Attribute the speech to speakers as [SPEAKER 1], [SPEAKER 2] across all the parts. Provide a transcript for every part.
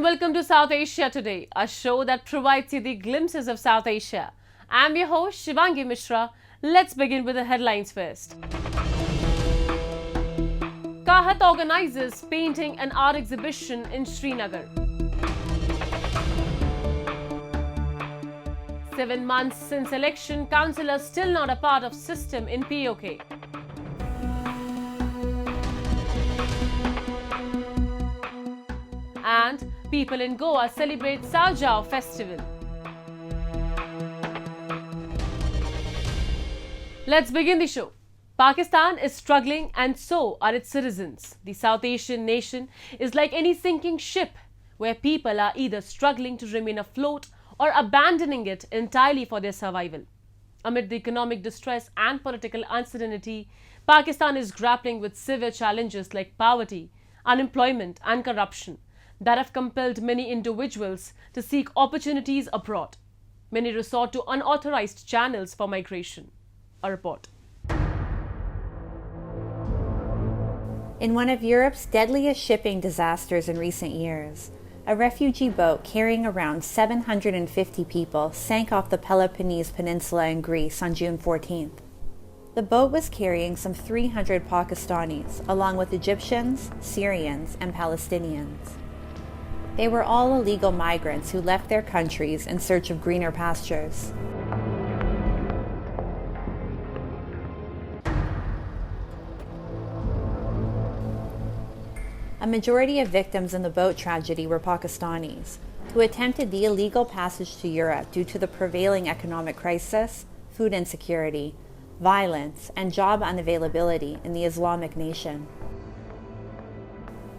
[SPEAKER 1] welcome to South Asia Today, a show that provides you the glimpses of South Asia. I'm your host Shivangi Mishra. Let's begin with the headlines first. KAHT organizes painting and art exhibition in Srinagar. 7 months since election, councillors still not a part of system in POK. And people in Goa celebrate Sajao festival. Let's begin the show. Pakistan is struggling and so are its citizens. The South Asian nation is like any sinking ship where people are either struggling to remain afloat or abandoning it entirely for their survival. Amid the economic distress and political uncertainty, Pakistan is grappling with severe challenges like poverty, unemployment and corruption that have compelled many individuals to seek opportunities abroad. Many resort to unauthorized channels for migration. A report.
[SPEAKER 2] In one of Europe's deadliest shipping disasters in recent years, a refugee boat carrying around 750 people sank off the Peloponnese Peninsula in Greece on June 14th. The boat was carrying some 300 Pakistanis, along with Egyptians, Syrians, and Palestinians. They were all illegal migrants who left their countries in search of greener pastures. A majority of victims in the boat tragedy were Pakistanis, who attempted the illegal passage to Europe due to the prevailing economic crisis, food insecurity, violence, and job unavailability in the Islamic nation.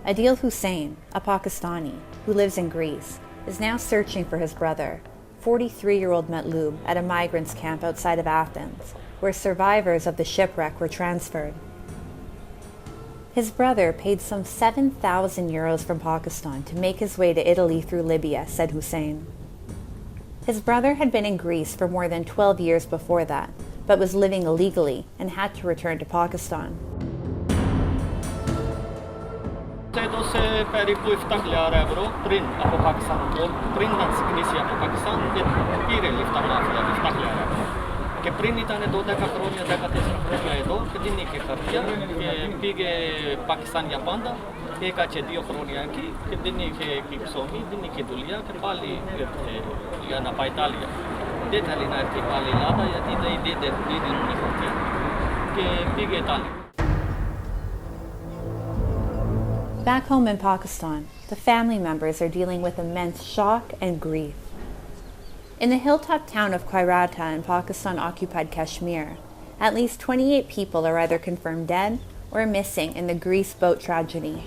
[SPEAKER 2] Adil Hussain, a Pakistani who lives in Greece, is now searching for his brother, 43-year-old Matloob, at a migrants' camp outside of Athens, where survivors of the shipwreck were transferred. His brother paid some 7,000 euros from Pakistan to make his way to Italy through Libya, said Hussain. His brother had been in Greece for more than 12 years before that, but was living illegally and had to return to Pakistan.
[SPEAKER 3] Che prinitane do така крония дека те се до кедини ке капија ке пиге Пакистан ја панда дека че дио крония ки кедини ке кипсоми дини ке дулија ке пали ја на Италија детали на те пали лада ја ти да иде де ни ке пиге Италија.
[SPEAKER 2] Back home in Pakistan, the family members are dealing with immense shock and grief. In the hilltop town of Khairata in Pakistan-occupied Kashmir, at least 28 people are either confirmed dead or missing in the Greece boat tragedy.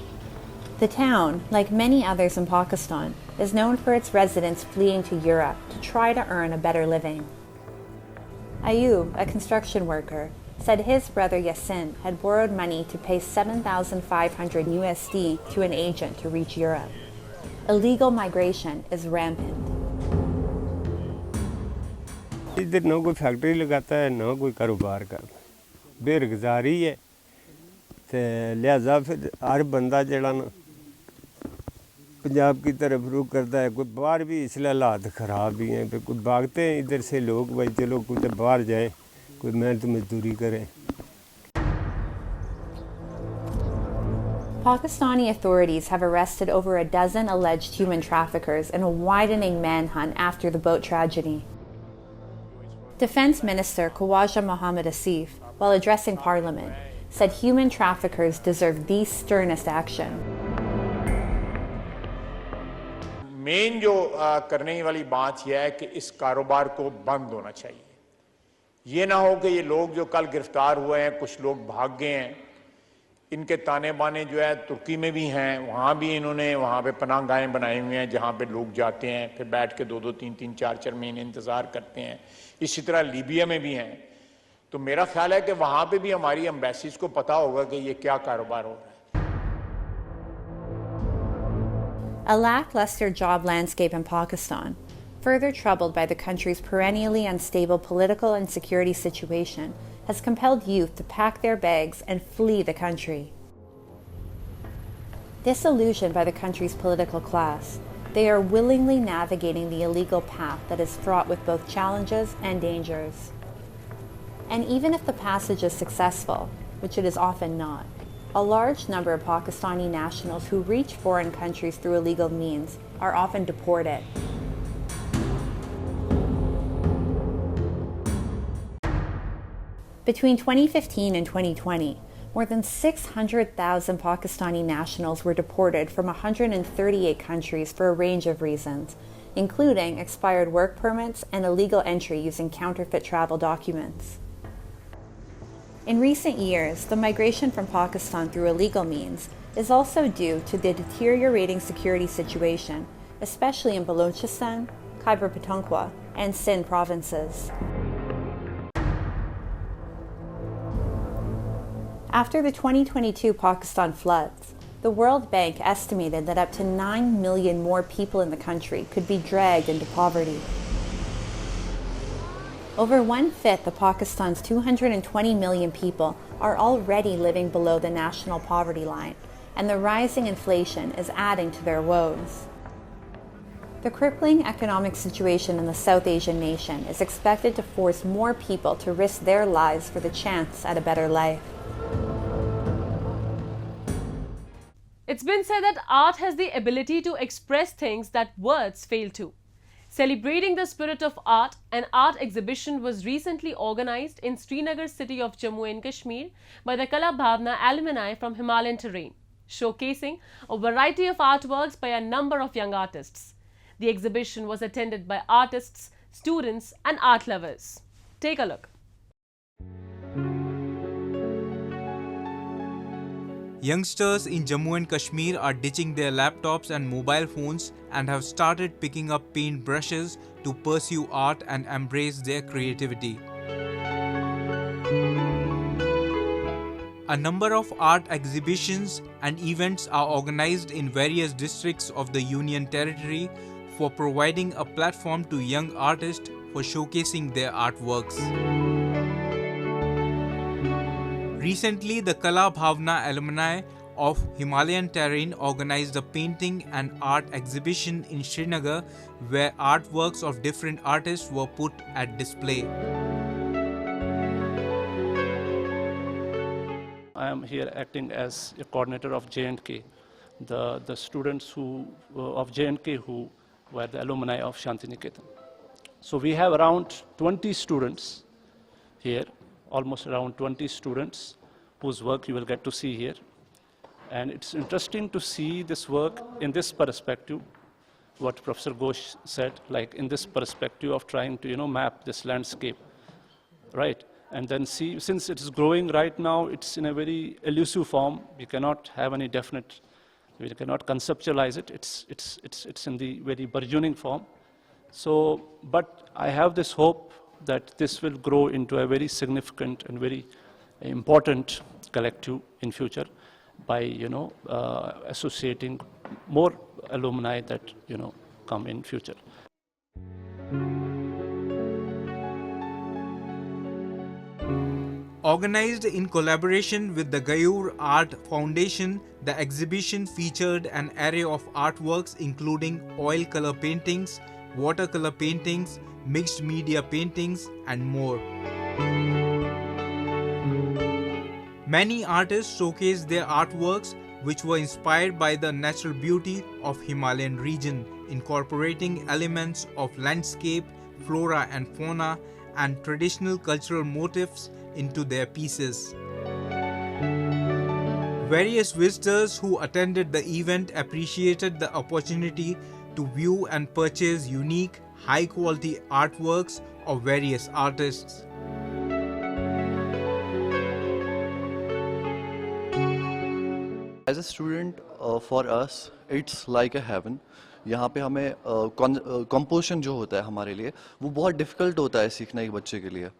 [SPEAKER 2] The town, like many others in Pakistan, is known for its residents fleeing to Europe to try to earn a better living. Ayub, a construction worker, said his brother Yasin had borrowed money to pay 7,500 USD to an agent to reach Europe. Illegal migration is rampant.
[SPEAKER 4] इधर ना कोई factory लगाता है ना कोई कारोबार करता बेरोजगारी है तो लिहाजा फिर हर बंदा जड़ा ना पंजाब की तरफ रुख करता है कोई बाहर भी इसलिए हालात ख़राब भी हैं कोई भागते हैं इधर से लोग भाई चलो कुछ बाहर जाए कोई मेहनत मजदूरी करे.
[SPEAKER 2] Pakistani authorities have arrested over a dozen alleged human traffickers in a widening manhunt after the boat tragedy. Defense Minister Khawaja Mohammad Asif, while addressing Parliament, said human traffickers deserve the sternest action.
[SPEAKER 5] Main जो करने वाली बात यह है कि इस कारोबार को बंद होना चाहिए. ये ना हो कि ये लोग जो कल गिरफ्तार हुए हैं कुछ लोग भाग गए हैं. इनके ताने बाने जो है तुर्की में भी हैं, वहाँ भी इन्होंने वहाँ पे पनाहगाहें बनाई हुई हैं जहाँ पे लोग जाते हैं फिर बैठ के 2-2, 3-3, 4-4 महीने इंतज़ार करते हैं. इसी तरह लीबिया में भी हैं. तो मेरा ख्याल है कि वहाँ पे भी हमारी एम्बेसीज को पता होगा कि ये क्या कारोबार हो रहा है.
[SPEAKER 2] A lackluster job landscape in Pakistan, further troubled by the country's perennially unstable political and security situation, has compelled youth to pack their bags and flee the country. Disillusioned by the country's political class, They are willingly navigating the illegal path that is fraught with both challenges and dangers. And even if the passage is successful, which it is often not, a large number of Pakistani nationals who reach foreign countries through illegal means are often deported. Between 2015 and 2020, more than 600,000 Pakistani nationals were deported from 138 countries for a range of reasons, including expired work permits and illegal entry using counterfeit travel documents. In recent years, the migration from Pakistan through illegal means is also due to the deteriorating security situation, especially in Balochistan, Khyber Pakhtunkhwa, and Sindh provinces. After the 2022 Pakistan floods, the World Bank estimated that up to 9 million more people in the country could be dragged into poverty. Over 1/5 of Pakistan's 220 million people are already living below the national poverty line, and the rising inflation is adding to their woes. The crippling economic situation in the South Asian nation is expected to force more people to risk their lives for the chance at a better life.
[SPEAKER 1] It's been said that art has the ability to express things that words fail to. Celebrating the spirit of art, an art exhibition was recently organized in Srinagar city of Jammu and Kashmir by the Kala Bhavna alumni from Himalayan terrain, showcasing a variety of artworks by a number of young artists. The exhibition was attended by artists, students and art lovers. Take a look.
[SPEAKER 6] Youngsters in Jammu and Kashmir are ditching their laptops and mobile phones and have started picking up paint brushes to pursue art and embrace their creativity. A number of art exhibitions and events are organized in various districts of the Union Territory for providing a platform to young artists for showcasing their artworks. Recently, the Kala Bhavna alumni of Himalayan terrain organized a painting and art exhibition in Srinagar where artworks of different artists were put at display.
[SPEAKER 7] I am here acting as a coordinator of J&K, the students of J&K who were the alumni of Shantiniketan. So we have around 20 students here, almost around 20 students whose work you will get to see here. And it's interesting to see this work in this perspective, what Professor Ghosh said, like in this perspective of trying to, map this landscape, right? And then see, since it is growing right now, it's in a very elusive form. We cannot have any definite, we cannot conceptualize it. It's in the very burgeoning form. So, but I have this hope that this will grow into a very significant and very important collective in future by, associating more alumni that, come in future.
[SPEAKER 6] Organized in collaboration with the Gayur Art Foundation, the exhibition featured an array of artworks including oil color paintings, watercolor paintings, mixed media paintings, and more. Many artists showcased their artworks, which were inspired by the natural beauty of Himalayan region, incorporating elements of landscape, flora and fauna, and traditional cultural motifs into their pieces. Various visitors who attended the event appreciated the opportunity to view and purchase unique, high-quality artworks of various artists.
[SPEAKER 8] As a student, for us, it's like a heaven. यहाँ पे हमें composition जो होता है हमारे लिए वो बहुत डिफ़िकल्ट होता है सीखना एक बच्चे के लिए.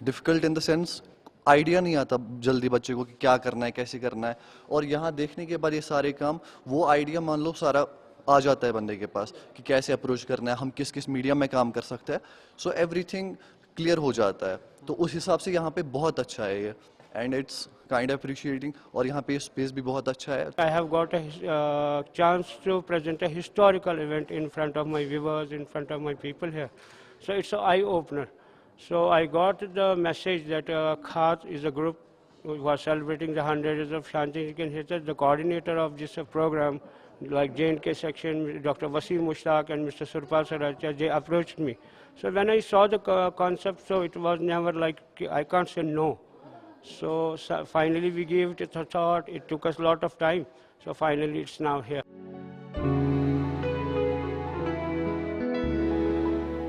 [SPEAKER 8] Difficult in the sense idea नहीं आता जल्दी बच्चे को कि क्या करना है, कैसे करना है. और यहाँ देखने के बाद ये सारे काम, वो आइडिया मान लो सारा आ जाता है बंदे के पास कि कैसे अप्रोच करना है, हम किस किस मीडियम में काम कर सकते हैं. सो एवरीथिंग क्लियर हो जाता है. तो उस हिसाब से यहाँ पे बहुत अच्छा है ये. एंड इट्स काइंड अप्रिशिएटिंग, और यहाँ पे स्पेस भी बहुत अच्छा है.
[SPEAKER 9] I have got a chance to present a historical event in front of my viewers, in front of my people here. So it's an eye-opener. So I got the message that KAHT is a group who was celebrating the 100 years of Shanti Niketan. The coordinator of this program, like J&K section, Dr. Wasim Mushtaq and Mr. Surpal Saracha, they approached me. So when I saw the concept, so it was never like, I can't say no. So finally we gave it a thought. It took us a lot of time. So finally it's now here.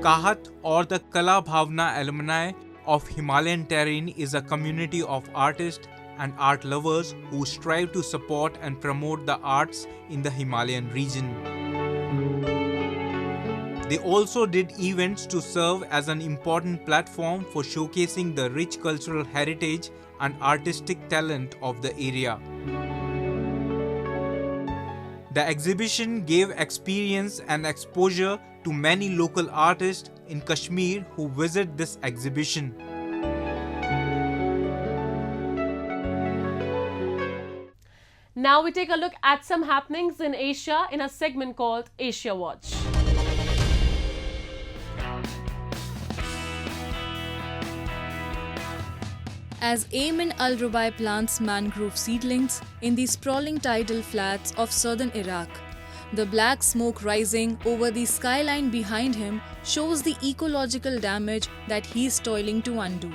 [SPEAKER 6] KAHT, or the Kala Bhavna alumni of Himalayan terrain, is a community of artists and art lovers who strive to support and promote the arts in the Himalayan region. They also did events to serve as an important platform for showcasing the rich cultural heritage and artistic talent of the area. The exhibition gave experience and exposure to many local artists in Kashmir who visit this exhibition.
[SPEAKER 1] Now we take a look at some happenings in Asia in a segment called Asia Watch.
[SPEAKER 10] As Ayman Al-Rubai plants mangrove seedlings in the sprawling tidal flats of southern Iraq, the black smoke rising over the skyline behind him shows the ecological damage that he is toiling to undo.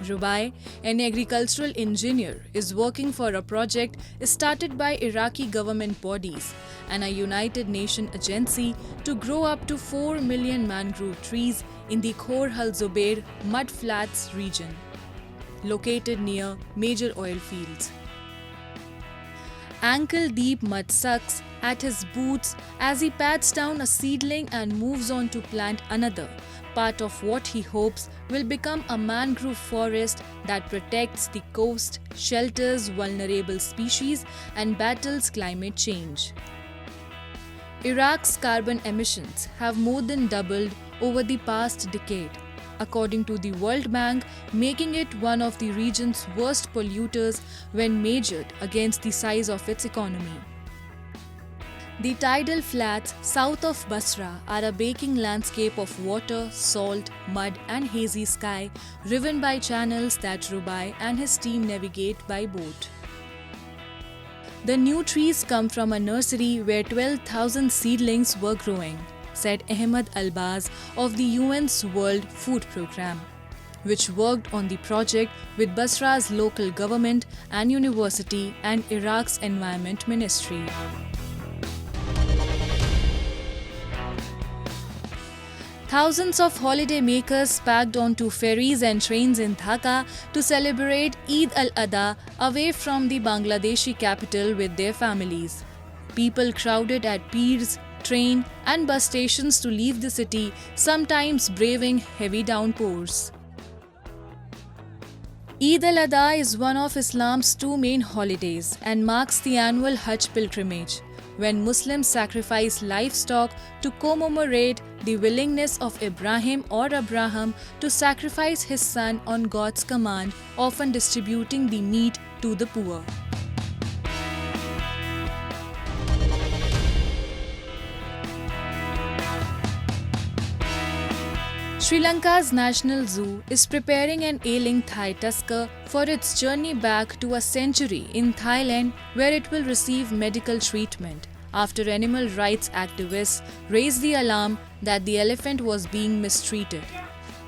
[SPEAKER 10] Rubai, an agricultural engineer, is working for a project started by Iraqi government bodies and a United Nations agency to grow up to 4 million mangrove trees in the Khor Al-Zubair mudflats region, located near major oil fields. Ankle-deep mud sucks at his boots as he pats down a seedling and moves on to plant another, part of what he hopes will become a mangrove forest that protects the coast, shelters vulnerable species, and battles climate change. Iraq's carbon emissions have more than doubled over the past decade, according to the World Bank, making it one of the region's worst polluters when measured against the size of its economy. The tidal flats south of Basra are a baking landscape of water, salt, mud and hazy sky, riven by channels that Rubai and his team navigate by boat. The new trees come from a nursery where 12,000 seedlings were growing, said Ahmed Albaz of the UN's World Food Programme, which worked on the project with Basra's local government and university and Iraq's Environment Ministry. Thousands of holiday makers packed onto ferries and trains in Dhaka to celebrate Eid al-Adha away from the Bangladeshi capital with their families. People crowded at piers, train and bus stations to leave the city, sometimes braving heavy downpours. Eid al-Adha is one of Islam's two main holidays and marks the annual Hajj pilgrimage, when Muslims sacrifice livestock to commemorate the willingness of Ibrahim or Abraham to sacrifice his son on God's command, often distributing the meat to the poor. Sri Lanka's National Zoo is preparing an ailing Thai tusker for its journey back to a sanctuary in Thailand, where it will receive medical treatment after animal rights activists raised the alarm that the elephant was being mistreated.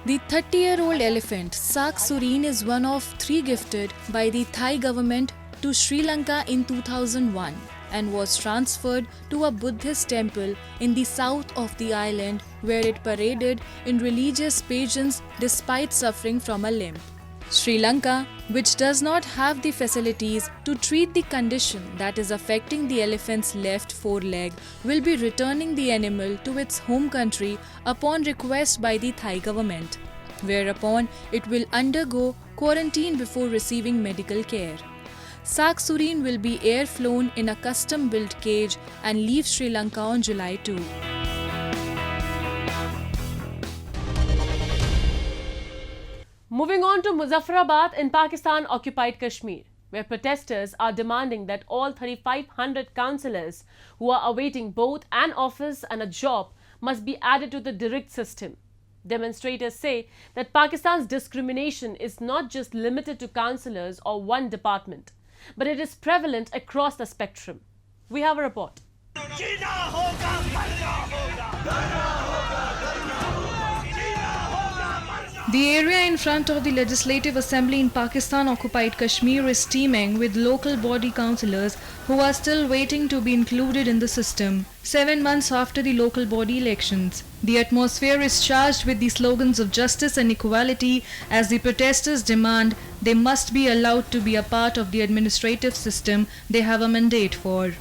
[SPEAKER 10] The 30-year-old elephant, Sak Surin, is one of 3 gifted by the Thai government to Sri Lanka in 2001 and was transferred to a Buddhist temple in the south of the island, where it paraded in religious pageants despite suffering from a limp. Sri Lanka, which does not have the facilities to treat the condition that is affecting the elephant's left foreleg, will be returning the animal to its home country upon request by the Thai government, whereupon it will undergo quarantine before receiving medical care. Sak Surin will be air-flown in a custom-built cage and leave Sri Lanka on July 2.
[SPEAKER 1] Moving on to Muzaffarabad in Pakistan-occupied Kashmir, where protesters are demanding that all 3,500 councillors who are awaiting both an office and a job must be added to the direct system. Demonstrators say that Pakistan's discrimination is not just limited to councillors or one department, but it is prevalent across the spectrum. We have a report.
[SPEAKER 10] The area in front of the Legislative Assembly in Pakistan-occupied Kashmir is teeming with local body councillors who are still waiting to be included in the system, 7 months after the local body elections. The atmosphere is charged with the slogans of justice and equality as the protesters demand they must be allowed to be a part of the administrative system they have a mandate for.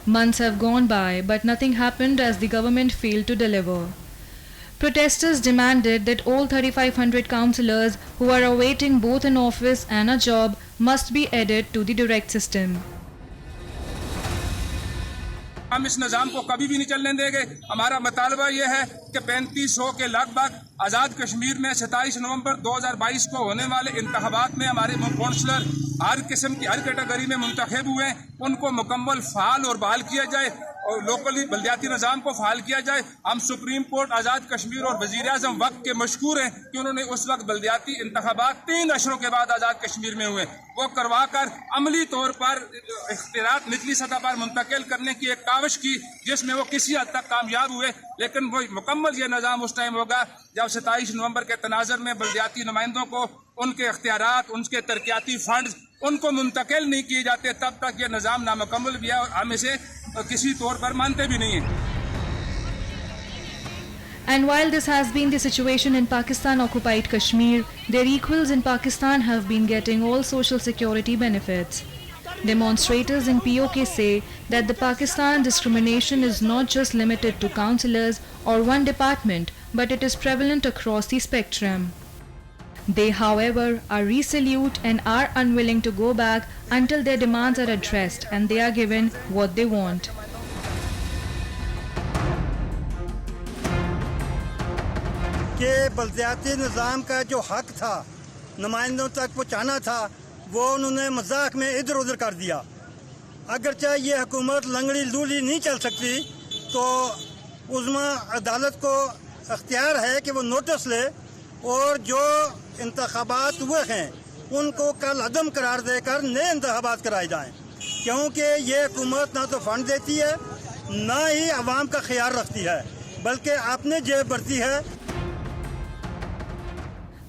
[SPEAKER 10] Months have gone by, but nothing happened as the government failed to deliver. Protesters demanded that all 3,500 councillors who are awaiting both an office and a job must be added to the direct system.
[SPEAKER 11] हम इस निज़ाम को कभी भी नहीं चलने देंगे। हमारा मुतालबा ये है कि 3500 के लगभग आज़ाद कश्मीर में 27 नवंबर 2022 को होने वाले इंतखाबात में हमारे काउंसलर हर किस्म की हर कैटेगरी में मुंतखब हुए, उनको मुकम्मल फ़ाल और बहाल किया जाए और लोकली बल्दियाती निज़ाम को फ़ाल किया जाए। हम सुप्रीम कोर्ट, आज़ाद कश्मीर और वज़ीर आज़म वक्त के मशकूर हैं कि उन्होंने उस वक्त बल्दियाती इंतखाबात 3 अशरों के बाद आज़ाद कश्मीर में हुए, वो करवा कर अमली तौर पर इख्तियारात निचली सतह पर मुंतकिल करने की एक काविश की, जिसमें वो किसी हद तक कामयाब हुए। लेकिन वो मुकम्मल ये निज़ाम उस टाइम होगा जब 27 नवंबर के तनाज़र में बल्दियाती नुमाइंदों को उनके इख्तियारात, उनके तरक्याती फंड्स उनको मुंतकिल नहीं किए जाते, तब तक ये निज़ाम नामुकम्मल भी है और हम इसे किसी तौर पर मानते भी नहीं हैं।
[SPEAKER 10] And while this has been the situation in Pakistan-occupied Kashmir, their equals in Pakistan have been getting all social security benefits. Demonstrators in POK say that the Pakistan discrimination is not just limited to councillors or one department, but it is prevalent across the spectrum. They, however, are resolute and are unwilling to go back until their demands are addressed and they are given what they want.
[SPEAKER 12] कि बल्दियाती निज़ाम का जो हक था नुमाइंदों तक पहुँचाना था, वो उन्होंने मजाक में इधर उधर कर दिया। अगरचे ये हुकूमत लंगड़ी लूली नहीं चल सकती, तो उज़्मा अदालत को अख्तियार है कि वो नोटिस ले और जो इंतखाबात हुए हैं उनको कल अदम करार देकर नए इंतखाबात कराए जाएं, क्योंकि ये हुकूमत ना तो फंड देती है, ना ही अवाम का ख्याल रखती है, बल्कि अपने जेब भरती है।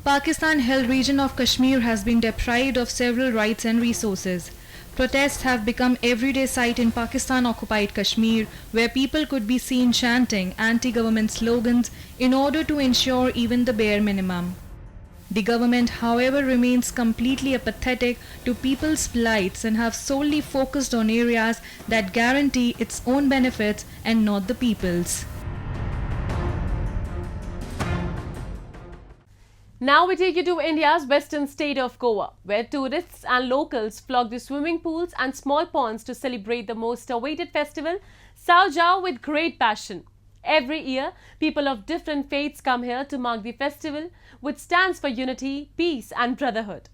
[SPEAKER 10] Pakistan-held region of Kashmir has been deprived of several rights and resources. Protests have become everyday sight in Pakistan-occupied Kashmir, where people could be seen chanting anti-government slogans in order to ensure even the bare minimum. The government, however, remains completely apathetic to people's plights and have solely focused on areas that guarantee its own benefits and not the people's.
[SPEAKER 1] Now we take you to India's western state of Goa, where tourists and locals flock to swimming pools and small ponds to celebrate the most awaited festival, Saujao, with great passion. Every year, people of different faiths come here to mark the festival, which stands for unity, peace and brotherhood.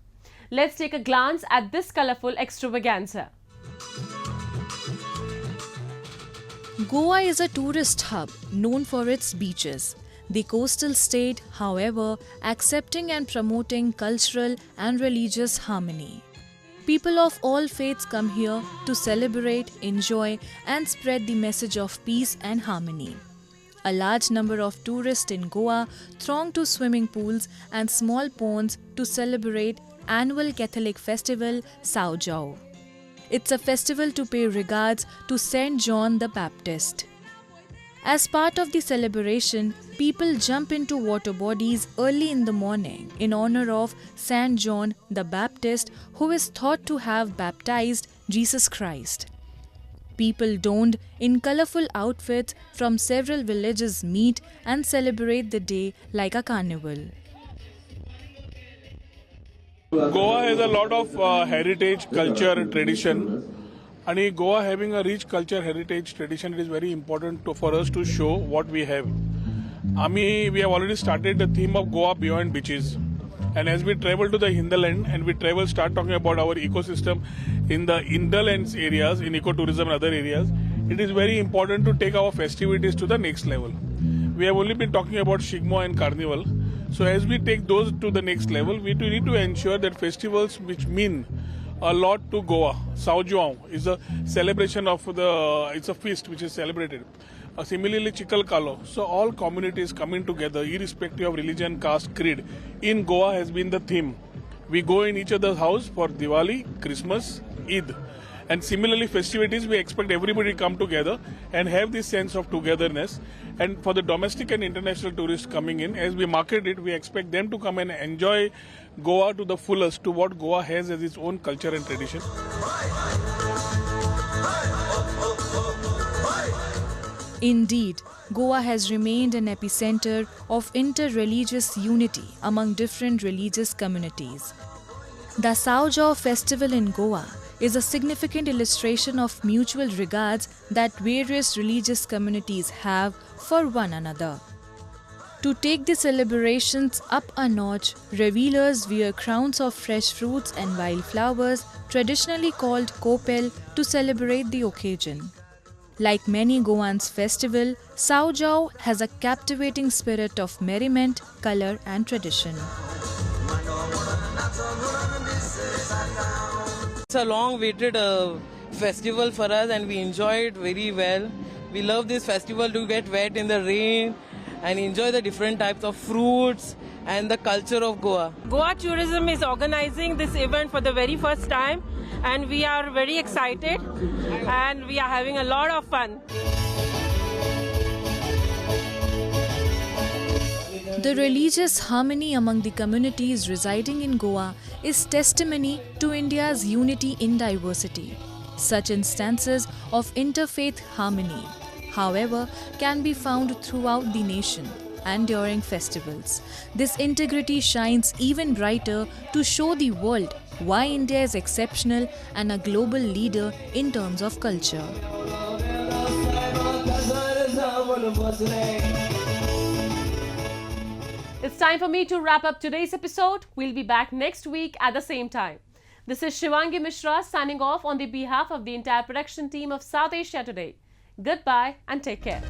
[SPEAKER 1] Let's take a glance at this colourful extravaganza.
[SPEAKER 10] Goa is a tourist hub known for its beaches. The coastal state, however, accepting and promoting cultural and religious harmony. People of all faiths come here to celebrate, enjoy and spread the message of peace and harmony. A large number of tourists in Goa throng to swimming pools and small ponds to celebrate annual Catholic festival Saujao. It's a festival to pay regards to Saint John the Baptist. As part of the celebration, people jump into water bodies early in the morning in honor of Saint John the Baptist, who is thought to have baptized Jesus Christ. People donned in colorful outfits from several villages meet and celebrate the day like a carnival.
[SPEAKER 13] Goa has a lot of heritage, culture, tradition. And Goa having a rich culture, heritage, tradition, it is very important for us to show what we have. We have already started the theme of Goa Beyond Beaches. And as we travel to the hinterland and we start talking about our ecosystem in the hinterlands areas, in ecotourism and other areas, it is very important to take our festivities to the next level. We have only been talking about Shigmo and Carnival. So as we take those to the next level, we need to ensure that festivals which mean a lot to Goa. Saujao is a celebration of it's a feast which is celebrated. Similarly, Chikalkalo. So all communities coming together, irrespective of religion, caste, creed, in Goa has been the theme. We go in each other's house for Diwali, Christmas, Eid. And similarly, festivities, we expect everybody to come together and have this sense of togetherness. And for the domestic and international tourists coming in, as we market it, we expect them to come and enjoy Goa to the fullest, to what Goa has as its own culture and tradition.
[SPEAKER 10] Indeed, Goa has remained an epicenter of inter-religious unity among different religious communities. The Saujao festival in Goa is a significant illustration of mutual regards that various religious communities have for one another. To take the celebrations up a notch, revelers wear crowns of fresh fruits and wildflowers, traditionally called kopel, to celebrate the occasion. Like many Goans' festival, Saujao has a captivating spirit of merriment, color and tradition.
[SPEAKER 14] It's a long-awaited festival for us and we enjoy it very well. We love this festival to get wet in the rain and enjoy the different types of fruits and the culture of Goa.
[SPEAKER 15] Goa Tourism is organizing this event for the very first time and we are very excited and we are having a lot of fun.
[SPEAKER 10] The religious harmony among the communities residing in Goa is testimony to India's unity in diversity. Such instances of interfaith harmony, however, can be found throughout the nation and during festivals. This integrity shines even brighter to show the world why India is exceptional and a global leader in terms of culture.
[SPEAKER 1] It's time for me to wrap up today's episode. We'll be back next week at the same time. This is Shivangi Mishra signing off on the behalf of the entire production team of South Asia Today. Goodbye and take care.